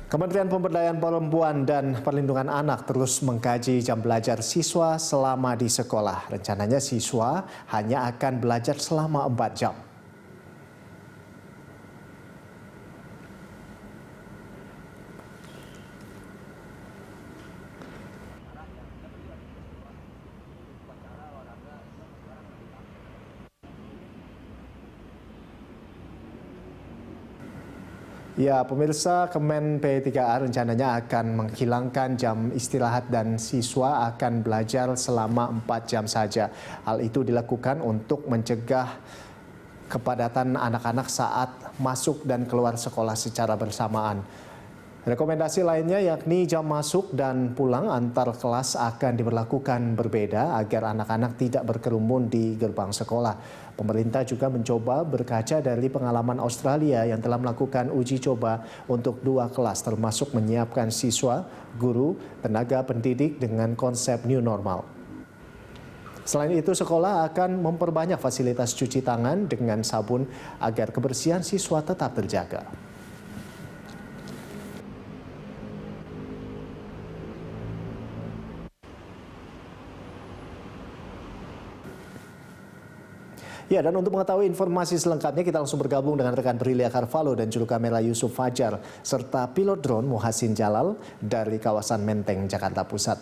Kementerian Pemberdayaan Perempuan dan Perlindungan Anak terus mengkaji jam belajar siswa selama di sekolah. Rencananya siswa hanya akan belajar selama 4 jam. Ya, pemirsa, Kemen P3A rencananya akan menghilangkan jam istirahat dan siswa akan belajar selama 4 jam saja. Hal itu dilakukan untuk mencegah kepadatan anak-anak saat masuk dan keluar sekolah secara bersamaan. Rekomendasi lainnya yakni jam masuk dan pulang antar kelas akan diberlakukan berbeda agar anak-anak tidak berkerumun di gerbang sekolah. Pemerintah juga mencoba berkaca dari pengalaman Australia yang telah melakukan uji coba untuk 2 kelas termasuk menyiapkan siswa, guru, tenaga pendidik dengan konsep new normal. Selain itu, sekolah akan memperbanyak fasilitas cuci tangan dengan sabun agar kebersihan siswa tetap terjaga. Ya, dan untuk mengetahui informasi selengkapnya kita langsung bergabung dengan rekan Brilia Carvalho dan juru kamera Yusuf Fajar serta pilot drone Muhasin Jalal dari kawasan Menteng, Jakarta Pusat.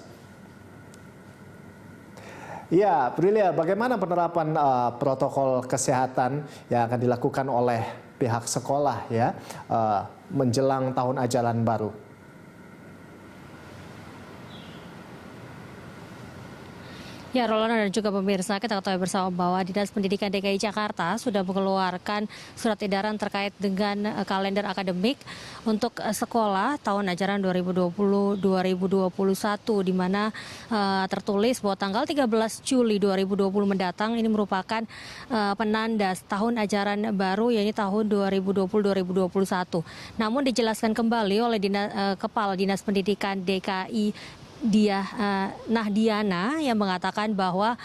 Ya, Brilia, bagaimana penerapan protokol kesehatan yang akan dilakukan oleh pihak sekolah ya menjelang tahun ajaran baru? Ya, Rolando dan juga pemirsa, kita ketahui bersama bahwa Dinas Pendidikan DKI Jakarta sudah mengeluarkan surat edaran terkait dengan kalender akademik untuk sekolah tahun ajaran 2020-2021 di mana tertulis bahwa tanggal 13 Juli 2020 mendatang ini merupakan penanda tahun ajaran baru yaitu tahun 2020-2021. Namun dijelaskan kembali oleh Kepala Dinas Pendidikan DKI Nahdiana yang mengatakan bahwa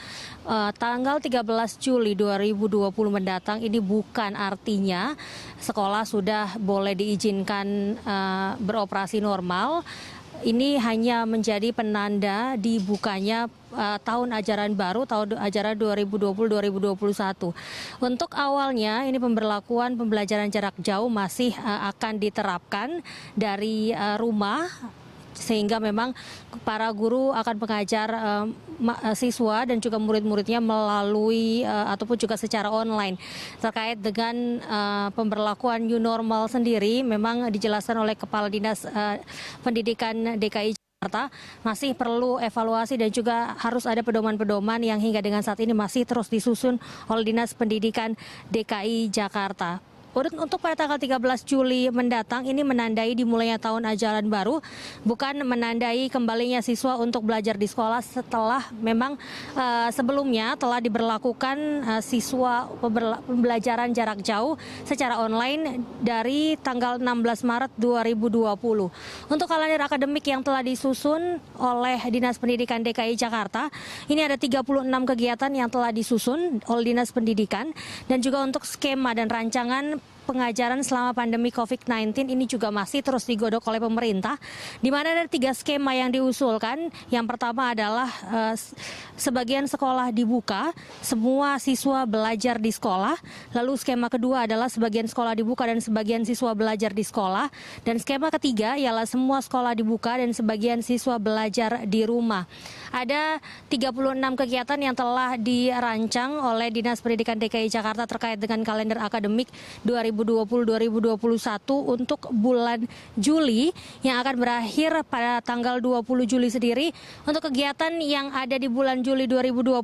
tanggal 13 Juli 2020 mendatang ini bukan artinya sekolah sudah boleh diizinkan beroperasi normal. Ini hanya menjadi penanda dibukanya tahun ajaran baru, tahun ajaran 2020-2021. Untuk awalnya ini pemberlakuan pembelajaran jarak jauh masih akan diterapkan dari rumah, sehingga memang para guru akan mengajar siswa dan juga murid-muridnya melalui ataupun juga secara online. Terkait dengan pemberlakuan new normal sendiri, memang dijelaskan oleh Kepala Dinas Pendidikan DKI Jakarta masih perlu evaluasi dan juga harus ada pedoman-pedoman yang hingga dengan saat ini masih terus disusun oleh Dinas Pendidikan DKI Jakarta. Untuk pada tanggal 13 Juli mendatang ini menandai dimulainya tahun ajaran baru, bukan menandai kembalinya siswa untuk belajar di sekolah setelah memang sebelumnya telah diberlakukan siswa pembelajaran jarak jauh secara online dari tanggal 16 Maret 2020. Untuk kalender akademik yang telah disusun oleh Dinas Pendidikan DKI Jakarta, ini ada 36 kegiatan yang telah disusun oleh Dinas Pendidikan dan juga untuk skema dan rancangan pengajaran selama pandemi COVID-19 ini juga masih terus digodok oleh pemerintah, di mana ada 3 skema yang diusulkan. Yang pertama adalah sebagian sekolah dibuka, semua siswa belajar di sekolah. Lalu skema kedua adalah sebagian sekolah dibuka dan sebagian siswa belajar di sekolah. Dan skema ketiga ialah semua sekolah dibuka dan sebagian siswa belajar di rumah. Ada 36 kegiatan yang telah dirancang oleh Dinas Pendidikan DKI Jakarta terkait dengan kalender akademik 2020-2021 untuk bulan Juli yang akan berakhir pada tanggal 20 Juli sendiri. Untuk kegiatan yang ada di bulan Juli 2020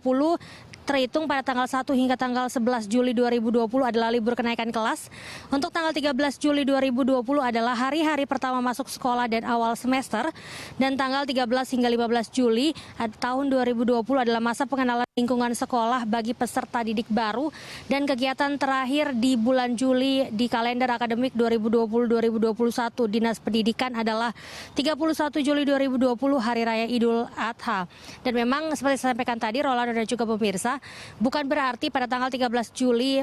terhitung pada tanggal 1 hingga tanggal 11 Juli 2020 adalah libur kenaikan kelas. Untuk tanggal 13 Juli 2020 adalah hari-hari pertama masuk sekolah dan awal semester. Dan tanggal 13 hingga 15 Juli tahun 2020 adalah masa pengenalan lingkungan sekolah bagi peserta didik baru dan kegiatan terakhir di bulan Juli di kalender akademik 2020-2021 Dinas Pendidikan adalah 31 Juli 2020 Hari Raya Idul Adha. Dan memang seperti saya sampaikan tadi Rolando dan juga pemirsa, bukan berarti pada tanggal 13 Juli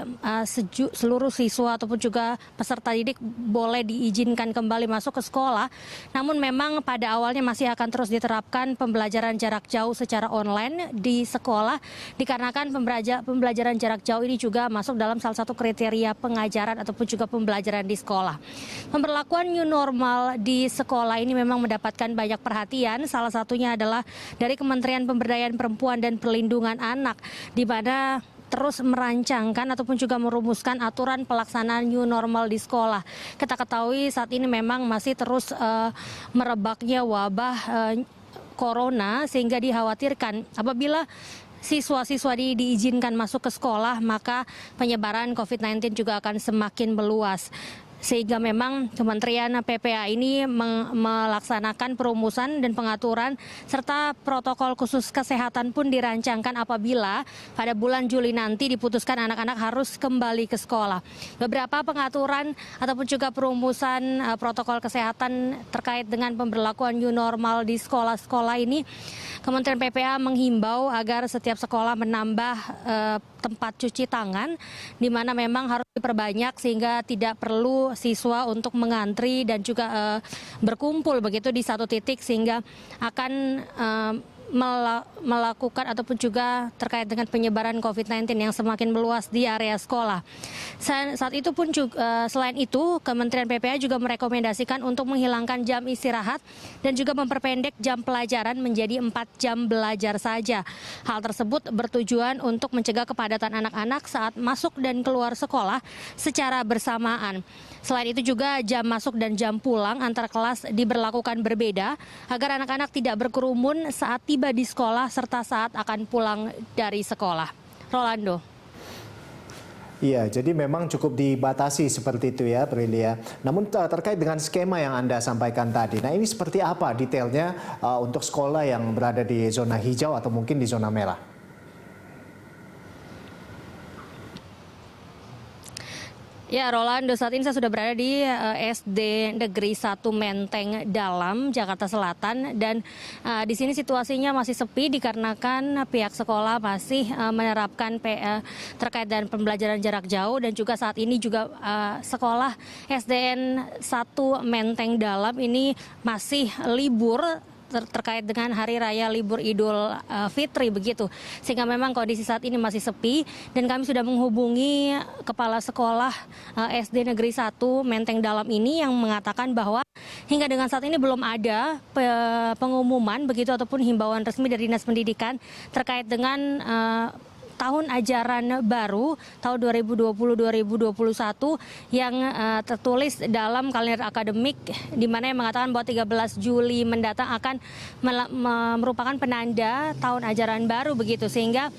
seluruh siswa ataupun juga peserta didik boleh diizinkan kembali masuk ke sekolah. Namun memang pada awalnya masih akan terus diterapkan pembelajaran jarak jauh secara online di sekolah, dikarenakan pembelajaran jarak jauh ini juga masuk dalam salah satu kriteria pengajaran ataupun juga pembelajaran di sekolah. Pemberlakuan new normal di sekolah ini memang mendapatkan banyak perhatian, salah satunya adalah dari Kementerian Pemberdayaan Perempuan dan Perlindungan Anak, di mana terus merancangkan ataupun juga merumuskan aturan pelaksanaan new normal di sekolah. Kita ketahui saat ini memang masih terus merebaknya wabah corona, sehingga dikhawatirkan apabila siswa-siswa diizinkan masuk ke sekolah, maka penyebaran COVID-19 juga akan semakin meluas. Sehingga memang Kementerian PPA ini melaksanakan perumusan dan pengaturan serta protokol khusus kesehatan pun dirancangkan apabila pada bulan Juli nanti diputuskan anak-anak harus kembali ke sekolah. Beberapa pengaturan ataupun juga perumusan protokol kesehatan terkait dengan pemberlakuan new normal di sekolah-sekolah ini, Kementerian PPA menghimbau agar setiap sekolah menambah tempat cuci tangan, di mana memang harus diperbanyak sehingga tidak perlu siswa untuk mengantri dan juga berkumpul begitu di satu titik, sehingga akan melakukan ataupun juga terkait dengan penyebaran COVID-19 yang semakin meluas di area sekolah. Saat itu pun juga, selain itu Kementerian PPA juga merekomendasikan untuk menghilangkan jam istirahat dan juga memperpendek jam pelajaran menjadi 4 jam belajar saja. Hal tersebut bertujuan untuk mencegah kepadatan anak-anak saat masuk dan keluar sekolah secara bersamaan. Selain itu juga jam masuk dan jam pulang antar kelas diberlakukan berbeda agar anak-anak tidak berkerumun saat tiba di sekolah serta saat akan pulang dari sekolah. Rolando. Iya, jadi memang cukup dibatasi seperti itu ya, Prilia. Namun terkait dengan skema yang Anda sampaikan tadi, nah ini seperti apa detailnya untuk sekolah yang berada di zona hijau atau mungkin di zona merah? Ya, Rolando, saat ini saya sudah berada di SD Negeri 1 Menteng Dalam, Jakarta Selatan, dan di sini situasinya masih sepi dikarenakan pihak sekolah masih menerapkan terkait dengan pembelajaran jarak jauh, dan juga saat ini juga sekolah SDN 1 Menteng Dalam ini masih libur terkait dengan Hari Raya Libur Idul Fitri begitu, sehingga memang kondisi saat ini masih sepi, dan kami sudah menghubungi Kepala Sekolah SD Negeri 1 Menteng Dalam ini yang mengatakan bahwa hingga dengan saat ini belum ada pengumuman begitu ataupun himbauan resmi dari Dinas Pendidikan terkait dengan tahun ajaran baru tahun 2020-2021 yang tertulis dalam kalender akademik, di mana yang mengatakan bahwa 13 Juli mendatang akan merupakan penanda tahun ajaran baru begitu, sehingga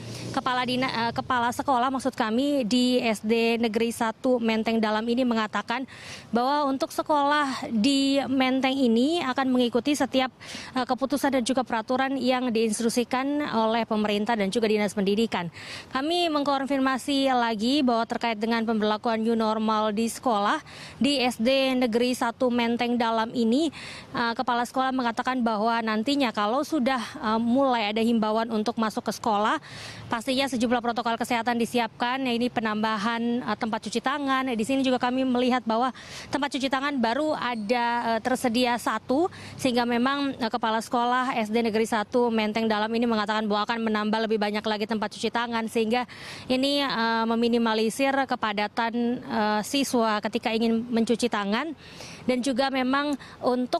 kepala sekolah maksud kami di SD Negeri 1 Menteng Dalam ini mengatakan bahwa untuk sekolah di Menteng ini akan mengikuti setiap keputusan dan juga peraturan yang diinstruksikan oleh pemerintah dan juga Dinas Pendidikan. Kami mengkonfirmasi lagi bahwa terkait dengan pemberlakuan new normal di sekolah di SD Negeri 1 Menteng Dalam ini, kepala sekolah mengatakan bahwa nantinya kalau sudah mulai ada himbauan untuk masuk ke sekolah, pastinya sejumlah protokol kesehatan disiapkan, ya ini penambahan tempat cuci tangan. Di sini juga kami melihat bahwa tempat cuci tangan baru ada tersedia satu, sehingga memang kepala sekolah SD Negeri 1 Menteng Dalam ini mengatakan bahwa akan menambah lebih banyak lagi tempat cuci tangan, sehingga ini meminimalisir kepadatan siswa ketika ingin mencuci tangan. Dan juga memang untuk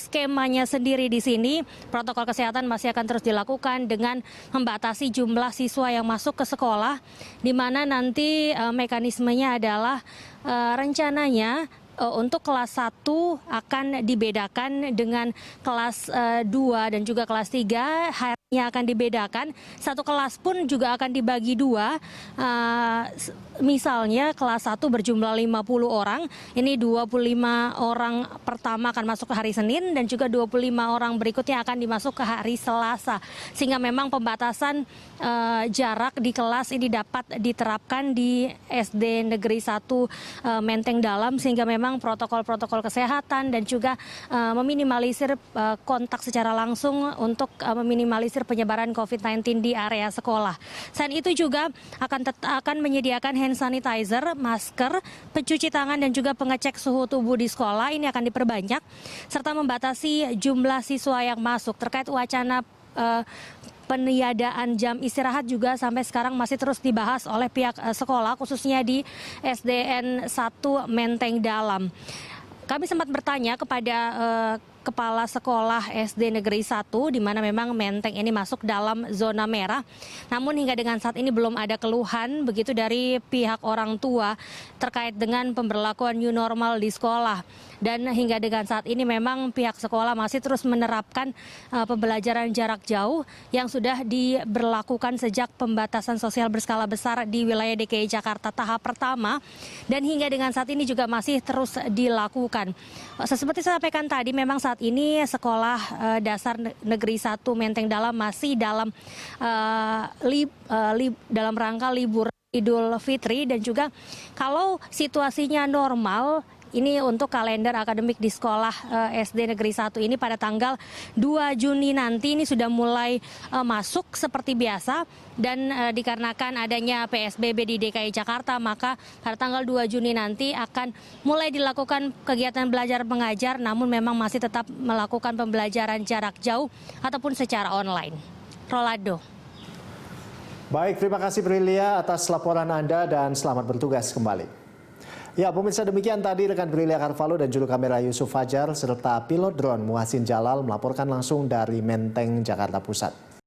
skemanya sendiri di sini, protokol kesehatan masih akan terus dilakukan dengan membatasi jumlah siswa yang masuk ke sekolah, di mana nanti mekanismenya adalah rencananya untuk kelas 1 akan dibedakan dengan kelas 2 dan juga kelas 3. yang akan dibedakan, satu kelas pun juga akan dibagi dua. Misalnya kelas 1 berjumlah 50 orang, ini 25 orang pertama akan masuk ke hari Senin dan juga 25 orang berikutnya akan dimasuk ke hari Selasa. Sehingga memang pembatasan jarak di kelas ini dapat diterapkan di SD Negeri 1 Menteng Dalam, sehingga memang protokol-protokol kesehatan dan juga meminimalisir kontak secara langsung untuk meminimalisir penyebaran COVID-19 di area sekolah. Selain itu juga akan menyediakan hand sanitizer, masker, pencuci tangan dan juga pengecek suhu tubuh di sekolah. Ini akan diperbanyak serta membatasi jumlah siswa yang masuk. Terkait wacana peniadaan jam istirahat juga sampai sekarang masih terus dibahas oleh pihak sekolah, khususnya di SDN 1 Menteng Dalam. Kami sempat bertanya kepada Kepala Sekolah SD Negeri 1, di mana memang Menteng ini masuk dalam zona merah. Namun hingga dengan saat ini belum ada keluhan begitu dari pihak orang tua terkait dengan pemberlakuan new normal di sekolah. Dan hingga dengan saat ini memang pihak sekolah masih terus menerapkan pembelajaran jarak jauh yang sudah diberlakukan sejak pembatasan sosial berskala besar di wilayah DKI Jakarta tahap pertama. Dan hingga dengan saat ini juga masih terus dilakukan. Seperti saya sampaikan tadi, memang saat ini Sekolah Dasar Negeri 1 Menteng Dalam masih dalam dalam rangka libur Idul Fitri, dan juga kalau situasinya normal, ini untuk kalender akademik di sekolah SD Negeri 1 ini pada tanggal 2 Juni nanti ini sudah mulai masuk seperti biasa. Dan dikarenakan adanya PSBB di DKI Jakarta, maka pada tanggal 2 Juni nanti akan mulai dilakukan kegiatan belajar mengajar, namun memang masih tetap melakukan pembelajaran jarak jauh ataupun secara online. Rolando. Baik, terima kasih Brilia atas laporan Anda dan selamat bertugas kembali. Ya, pemirsa, demikian tadi rekan Brilia Carvalho dan juru kamera Yusuf Fajar serta pilot drone Muhsin Jalal melaporkan langsung dari Menteng, Jakarta Pusat.